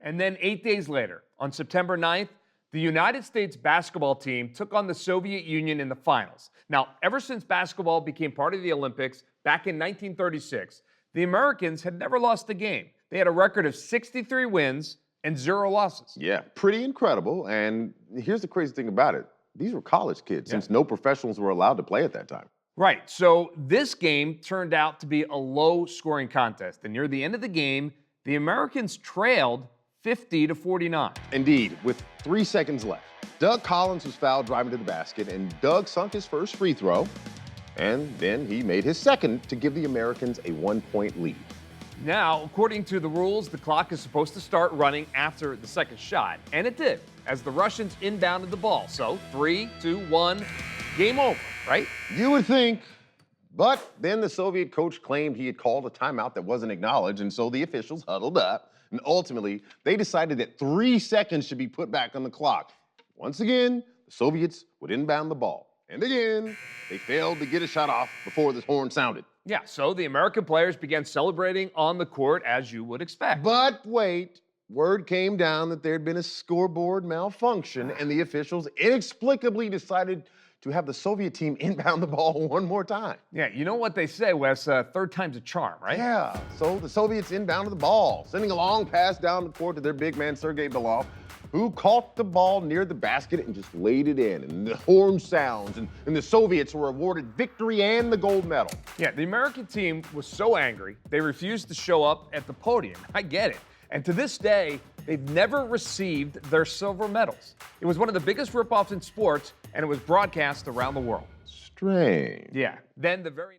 And then 8 days later, on September 9th, the United States basketball team took on the Soviet Union in the finals. Now, ever since basketball became part of the Olympics back in 1936, the Americans had never lost a game. They had a record of 63 wins and 0 losses. Yeah, pretty incredible. And here's the crazy thing about it. These were college kids, since no professionals were allowed to play at that time. Right. So this game turned out to be a low-scoring contest. And near the end of the game, the Americans trailed 50-49. Indeed, with 3 seconds left. Doug Collins was fouled driving to the basket, and Doug sunk his first free throw. And then he made his second to give the Americans a 1-point lead. Now, according to the rules, the clock is supposed to start running after the second shot. And it did, as the Russians inbounded the ball. So 3, 2, 1, game over, right? You would think, but then the Soviet coach claimed he had called a timeout that wasn't acknowledged, and so the officials huddled up, and ultimately, they decided that 3 seconds should be put back on the clock. Once again, the Soviets would inbound the ball. And again, they failed to get a shot off before the horn sounded. Yeah, so the American players began celebrating on the court as you would expect. But wait, word came down that there had been a scoreboard malfunction, and the officials inexplicably decided to have the Soviet team inbound the ball one more time. Yeah, you know what they say, Wes, third time's a charm, right? Yeah, so the Soviets inbounded the ball, sending a long pass down the court to their big man, Sergei Belov, who caught the ball near the basket and just laid it in. And the horn sounds, and the Soviets were awarded victory and the gold medal. Yeah, the American team was so angry, they refused to show up at the podium. I get it. And to this day, they've never received their silver medals. It was one of the biggest ripoffs in sports, and it was broadcast around the world. Strange. Yeah. Then the very